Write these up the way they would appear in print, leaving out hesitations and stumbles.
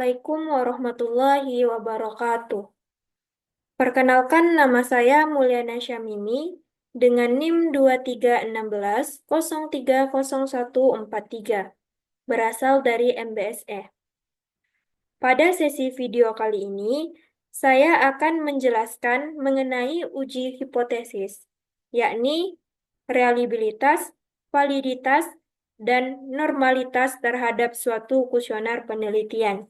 Assalamualaikum warahmatullahi wabarakatuh. Perkenalkan, nama saya Mulyana Syamimi dengan NIM 2316030143, berasal dari MBSE. Pada sesi video kali ini, saya akan menjelaskan mengenai uji hipotesis, yakni reliabilitas, validitas, dan normalitas terhadap suatu kuesioner penelitian.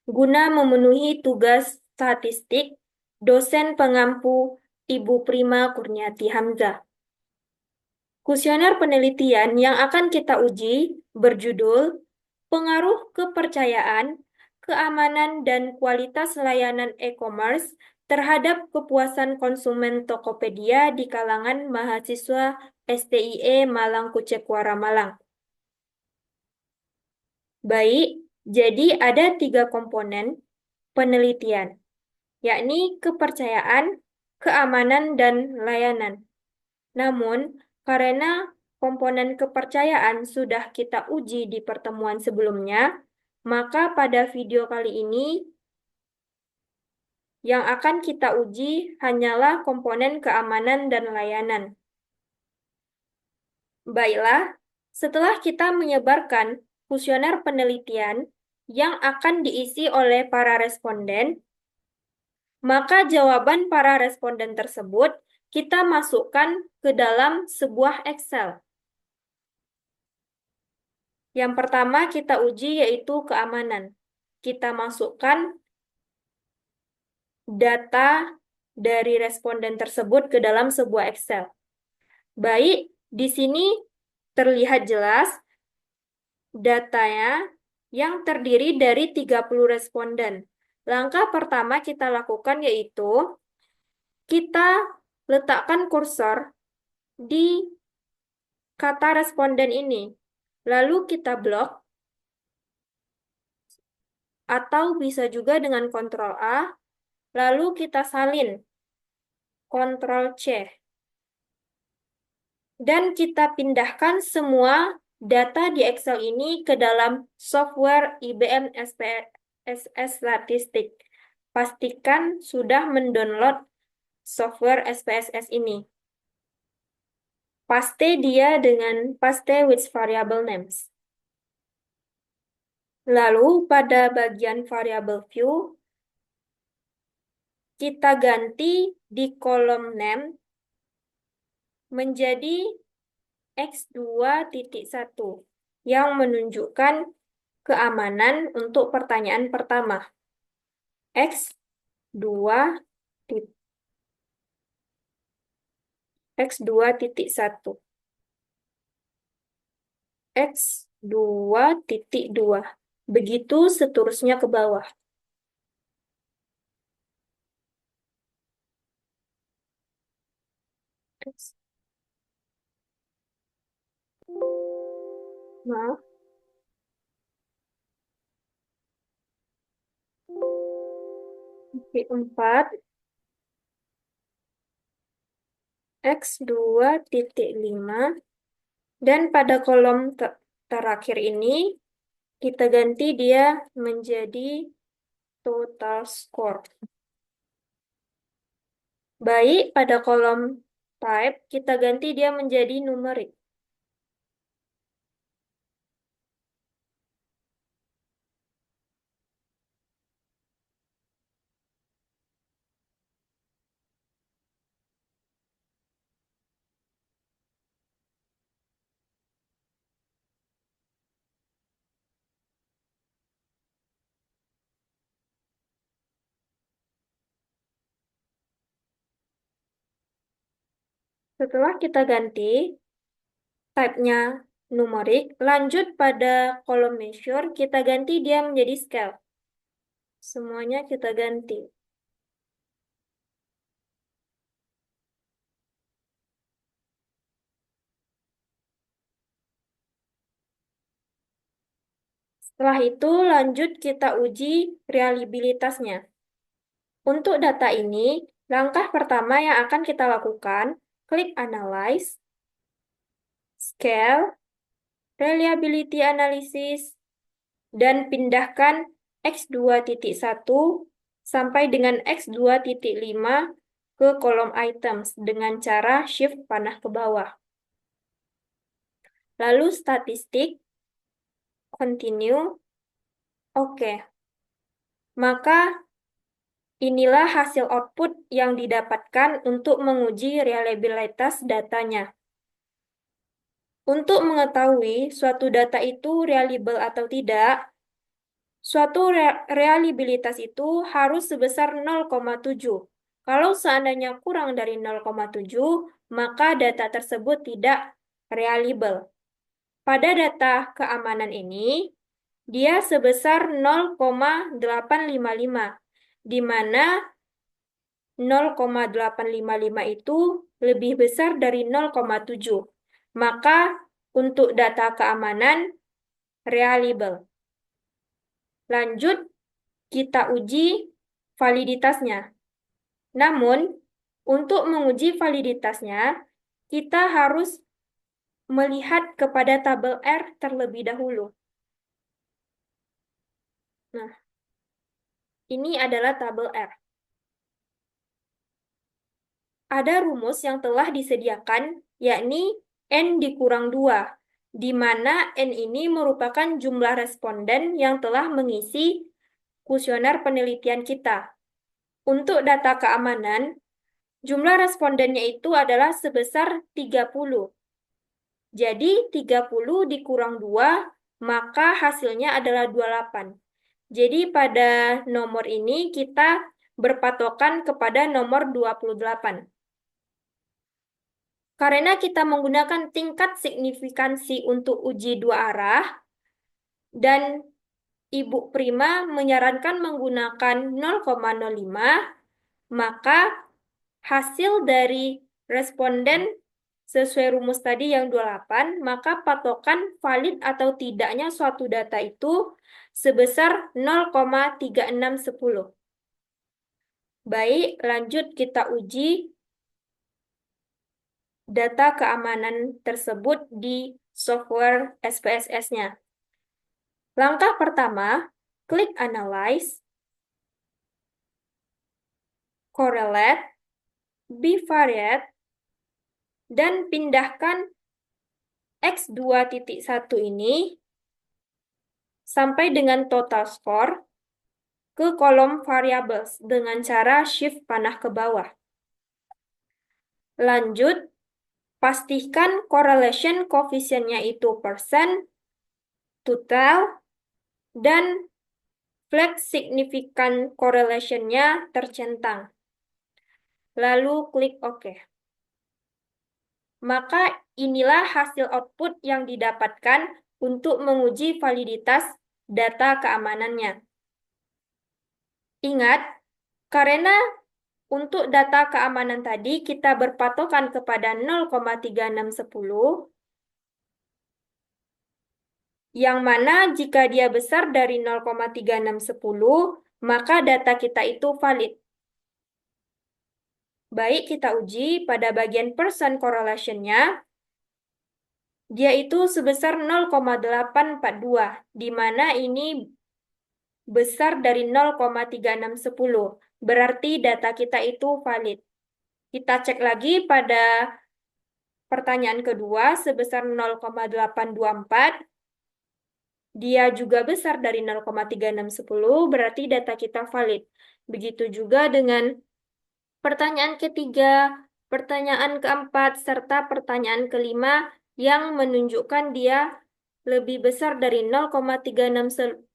Guna memenuhi tugas statistik, dosen pengampu Ibu Prima Kurniati Hamzah. Kuesioner penelitian yang akan kita uji berjudul Pengaruh Kepercayaan, Keamanan, dan Kualitas Layanan E-commerce terhadap kepuasan konsumen Tokopedia di kalangan mahasiswa STIE Malang Kucekuara Malang. Baik, jadi ada 3 komponen penelitian, yakni kepercayaan, keamanan, dan layanan. Namun, karena komponen kepercayaan sudah kita uji di pertemuan sebelumnya, maka pada video kali ini yang akan kita uji hanyalah komponen keamanan dan layanan. Baiklah, setelah kita menyebarkan kuesioner penelitian yang akan diisi oleh para responden, maka jawaban para responden tersebut kita masukkan ke dalam sebuah Excel. Yang pertama kita uji yaitu keamanan. Kita masukkan data dari responden tersebut ke dalam sebuah Excel. Baik, di sini terlihat jelas datanya yang terdiri dari 30 responden. Langkah pertama kita lakukan yaitu kita letakkan kursor di kata responden ini. Lalu kita blok, atau bisa juga dengan Ctrl A, lalu kita salin, Ctrl C. Dan kita pindahkan semua data di Excel ini ke dalam software IBM SPSS Statistik. Pastikan sudah mendownload software SPSS ini. Paste dia dengan paste with variable names. Lalu pada bagian variable view, kita ganti di kolom name menjadi X2.1 yang menunjukkan keamanan untuk pertanyaan pertama. X2.1. X2.2. Begitu seterusnya ke bawah. Maaf. X4. X2.5. Dan pada kolom terakhir ini, kita ganti dia menjadi total score. Baik, pada kolom type, kita ganti dia menjadi numerik. Setelah kita ganti type-nya numerik, lanjut pada kolom measure, kita ganti dia menjadi scale. Semuanya kita ganti. Setelah itu, lanjut kita uji reliabilitasnya. Untuk data ini, langkah pertama yang akan kita lakukan, klik Analyze, Scale, Reliability Analysis, dan pindahkan X2.1 sampai dengan X2.5 ke kolom items dengan cara shift panah ke bawah. Lalu statistik, continue, oke. Maka inilah hasil output yang didapatkan untuk menguji reliabilitas datanya. Untuk mengetahui suatu data itu reliable atau tidak, suatu reliabilitas itu harus sebesar 0,7. Kalau seandainya kurang dari 0,7, maka data tersebut tidak reliable. Pada data keamanan ini, dia sebesar 0,855, di mana 0,855 itu lebih besar dari 0,7. Maka untuk data keamanan reliable. Lanjut, kita uji validitasnya. Namun, untuk menguji validitasnya, kita harus melihat kepada tabel R terlebih dahulu. Nah, ini adalah tabel R. Ada rumus yang telah disediakan, yakni N dikurang 2, di mana N ini merupakan jumlah responden yang telah mengisi kuesioner penelitian kita. Untuk data keamanan, jumlah respondennya itu adalah sebesar 30. Jadi 30 dikurang 2, maka hasilnya adalah 28. Jadi pada nomor ini kita berpatokan kepada nomor 28. Karena kita menggunakan tingkat signifikansi untuk uji dua arah, dan Ibu Prima menyarankan menggunakan 0,05, maka hasil dari responden sesuai rumus tadi yang 28, maka patokan valid atau tidaknya suatu data itu sebesar 0,3610. Baik, lanjut kita uji data keamanan tersebut di software SPSS-nya. Langkah pertama, klik Analyze, Correlate, Bivariate, dan pindahkan X2.1 ini sampai dengan total score ke kolom variables dengan cara shift panah ke bawah. Lanjut, pastikan correlation coefficient-nya itu persen, total, dan flag significant correlation-nya tercentang. Lalu klik OK. Maka inilah hasil output yang didapatkan untuk menguji validitas data keamanannya. Ingat, karena untuk data keamanan tadi kita berpatokan kepada 0,3610, yang mana jika dia besar dari 0,3610, maka data kita itu valid. Baik, kita uji pada bagian percent correlation-nya, dia itu sebesar 0,842, di mana ini besar dari 0,3610. Berarti data kita itu valid. Kita cek lagi pada pertanyaan kedua sebesar 0,824. Dia juga besar dari 0,3610, berarti data kita valid. Begitu juga dengan pertanyaan ketiga, pertanyaan keempat, serta pertanyaan kelima yang menunjukkan dia lebih besar dari 0,3610,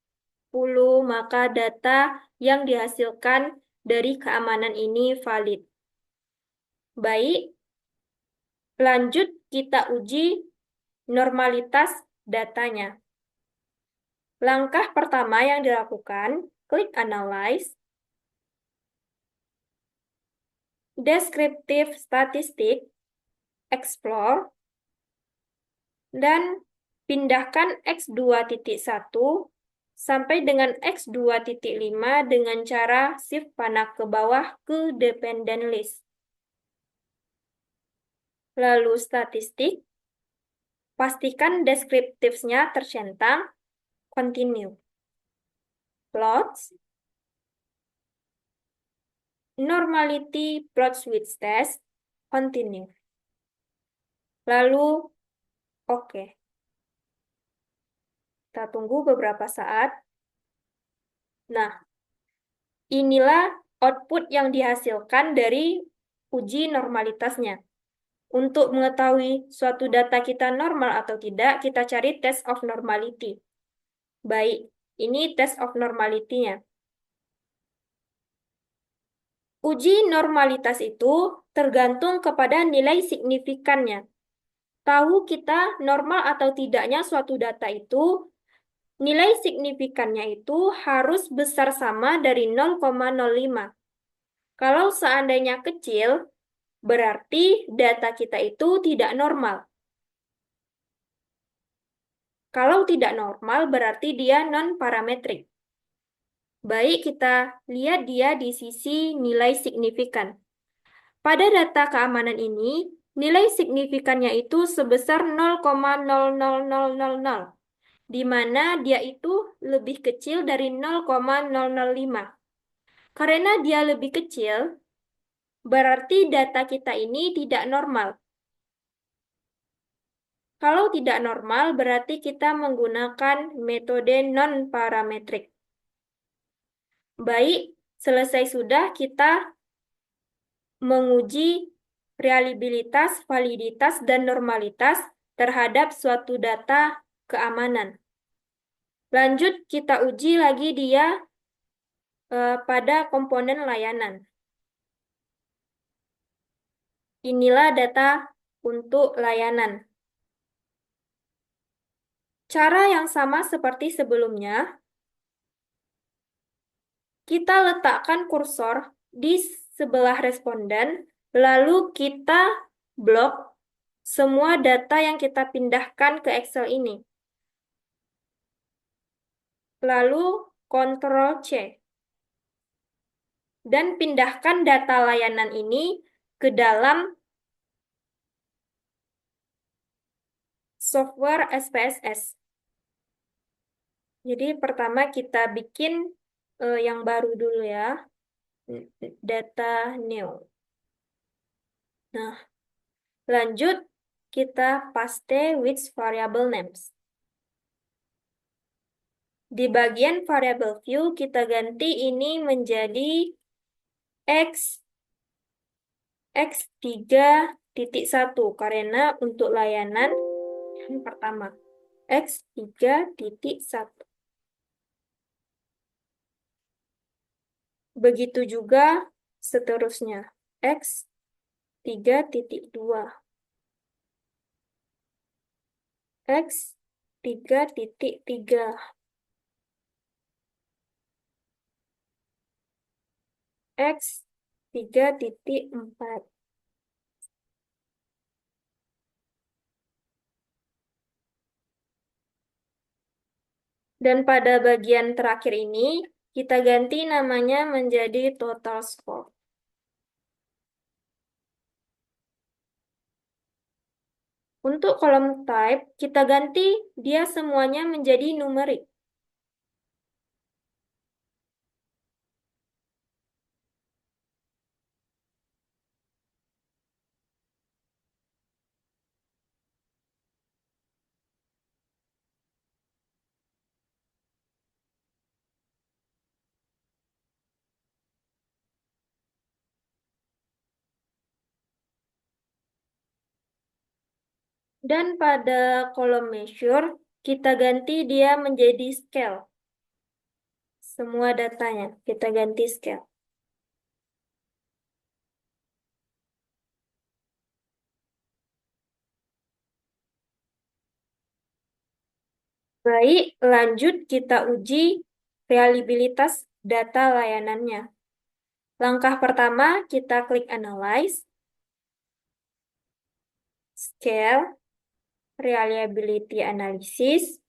maka data yang dihasilkan dari keamanan ini valid. Baik, lanjut kita uji normalitas datanya. Langkah pertama yang dilakukan, klik Analyze, Descriptive Statistic, Explore, dan pindahkan X2.1 sampai dengan X2.5 dengan cara shift panah ke bawah ke Dependent List. Lalu statistik, pastikan descriptives-nya tercentang, continue. plots, normality plots with test, continue. Lalu, oke. Kita tunggu beberapa saat. Nah, inilah output yang dihasilkan dari uji normalitasnya. Untuk mengetahui suatu data kita normal atau tidak, kita cari test of normality. Baik, ini test of normality-nya. Uji normalitas itu tergantung kepada nilai signifikannya. Tahu kita normal atau tidaknya suatu data itu, nilai signifikannya itu harus besar sama dari 0,05. Kalau seandainya kecil, berarti data kita itu tidak normal. Kalau tidak normal, berarti dia non-parametrik. Baik, kita lihat dia di sisi nilai signifikan. Pada data keamanan ini, nilai signifikannya itu sebesar 0,00000, di mana dia itu lebih kecil dari 0,005. Karena dia lebih kecil, berarti data kita ini tidak normal. Kalau tidak normal, berarti kita menggunakan metode non-parametrik. Baik, selesai sudah kita menguji reliabilitas, validitas, dan normalitas terhadap suatu data keamanan. Lanjut, kita uji lagi dia pada komponen layanan. Inilah data untuk layanan. Cara yang sama seperti sebelumnya, kita letakkan kursor di sebelah responden, lalu kita blok semua data yang kita pindahkan ke Excel ini. Lalu Ctrl C. Dan pindahkan data layanan ini ke dalam software SPSS. Jadi pertama kita bikin yang baru dulu ya. Data new. Nah, lanjut kita paste with variable names. Di bagian variable view kita ganti ini menjadi x3.1 karena untuk layanan yang pertama x3.1. Begitu juga seterusnya x3.2, x3.3, x3.4. Dan pada bagian terakhir ini, kita ganti namanya menjadi total score. Untuk kolom type, kita ganti dia semuanya menjadi numerik. Dan pada kolom measure, kita ganti dia menjadi scale. Semua datanya, kita ganti scale. Baik, lanjut kita uji reliabilitas data layanannya. Langkah pertama, kita klik Analyze, Scale, Reliability Analysis,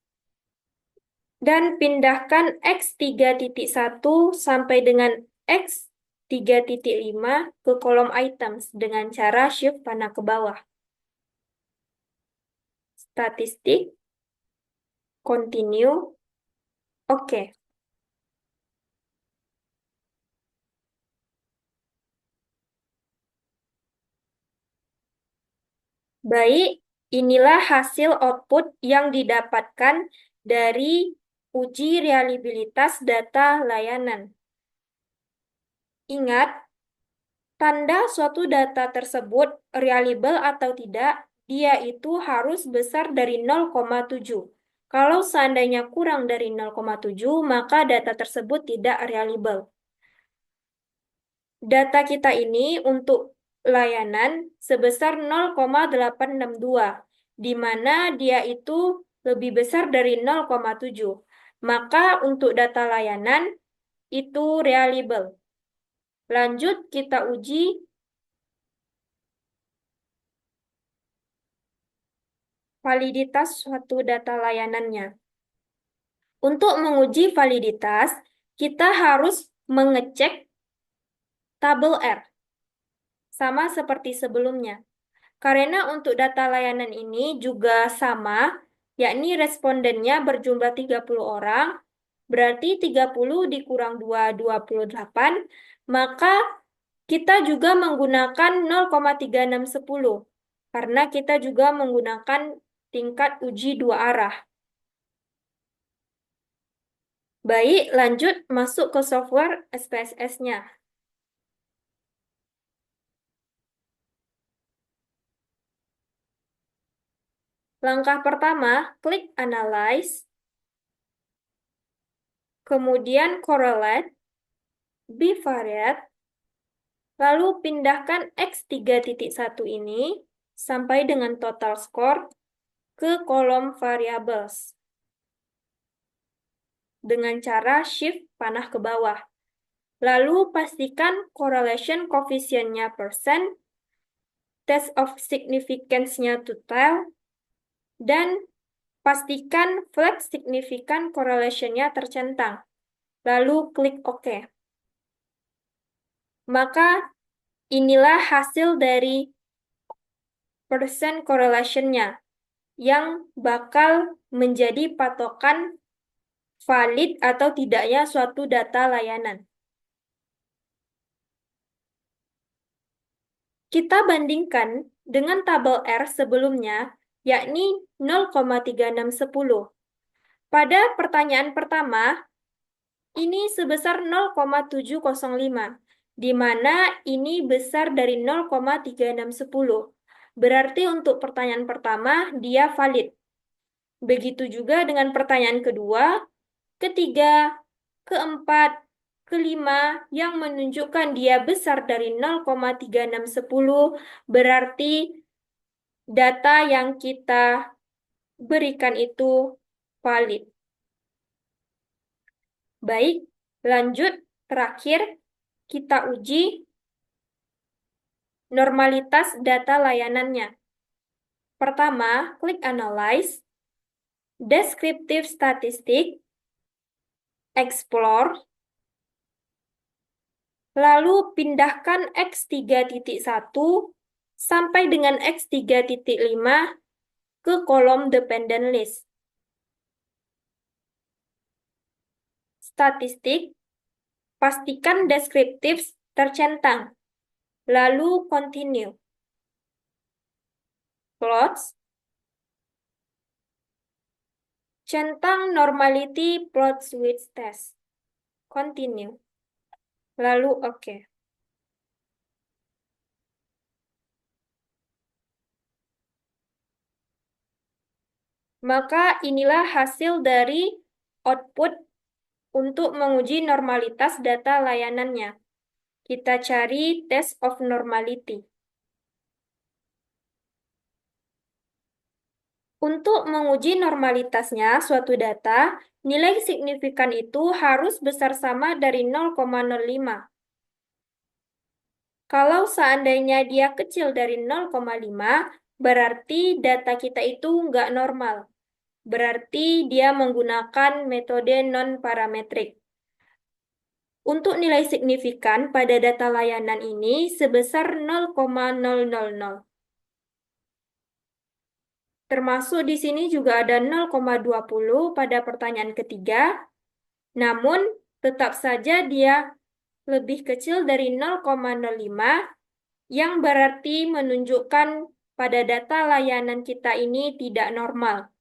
dan pindahkan X3.1 sampai dengan X3.5 ke kolom items dengan cara shift panah ke bawah. Statistik, continue, oke. Baik, inilah hasil output yang didapatkan dari uji reliabilitas data layanan. Ingat, tanda suatu data tersebut reliable atau tidak, dia itu harus besar dari 0,7. Kalau seandainya kurang dari 0,7, maka data tersebut tidak reliable. Data kita ini untuk layanan sebesar 0,862, di mana dia itu lebih besar dari 0,7. Maka untuk data layanan itu reliable. Lanjut kita uji validitas suatu data layanannya. Untuk menguji validitas, kita harus mengecek tabel R, sama seperti sebelumnya. Karena untuk data layanan ini juga sama, yakni respondennya berjumlah 30 orang, berarti 30 dikurang 2, 28, maka kita juga menggunakan 0,3610, karena kita juga menggunakan tingkat uji dua arah. Baik, lanjut masuk ke software SPSS-nya. Langkah pertama, klik Analyze, kemudian Correlate, Bivariate, lalu pindahkan X3.1 ini sampai dengan total score ke kolom variables dengan cara shift panah ke bawah. Lalu pastikan correlation coefficient-nya persen, test of significance-nya to tail, dan pastikan flat significant correlation-nya tercentang. Lalu klik OK. Maka inilah hasil dari percent correlation-nya yang bakal menjadi patokan valid atau tidaknya suatu data layanan. Kita bandingkan dengan tabel R sebelumnya, yakni 0,3610. Pada pertanyaan pertama, ini sebesar 0,705, di mana ini besar dari 0,3610. Berarti untuk pertanyaan pertama, dia valid. Begitu juga dengan pertanyaan kedua, ketiga, keempat, kelima, yang menunjukkan dia besar dari 0,3610, berarti data yang kita berikan itu valid. Baik, lanjut. Terakhir, kita uji normalitas data layanannya. Pertama, klik Analyze, Descriptive Statistic, Explore, lalu pindahkan X3.1 sampai dengan X3.5 ke kolom Dependent List. Statistik, pastikan descriptives tercentang, lalu Continue. Plots, centang normality plots with test. Continue. Lalu OK. Maka inilah hasil dari output untuk menguji normalitas data layanannya. Kita cari test of normality. Untuk menguji normalitasnya suatu data, nilai signifikan itu harus besar sama dari 0,05. Kalau seandainya dia kecil dari 0,5, berarti data kita itu nggak normal. Berarti dia menggunakan metode non-parametrik. Untuk nilai signifikan pada data layanan ini sebesar 0,000. Termasuk di sini juga ada 0,20 pada pertanyaan ketiga, namun tetap saja dia lebih kecil dari 0,05, yang berarti menunjukkan pada data layanan kita ini tidak normal.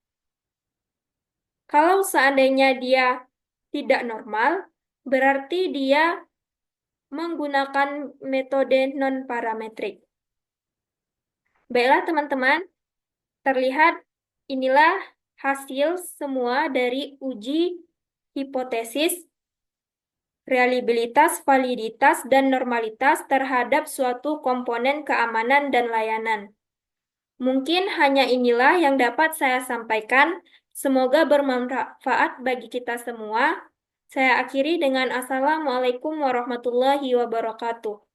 Kalau seandainya dia tidak normal, berarti dia menggunakan metode non-parametrik. Baiklah teman-teman, terlihat inilah hasil semua dari uji hipotesis, reliabilitas, validitas, dan normalitas terhadap suatu komponen keamanan dan layanan. Mungkin hanya inilah yang dapat saya sampaikan. Semoga bermanfaat bagi kita semua. Saya akhiri dengan Assalamualaikum warahmatullahi wabarakatuh.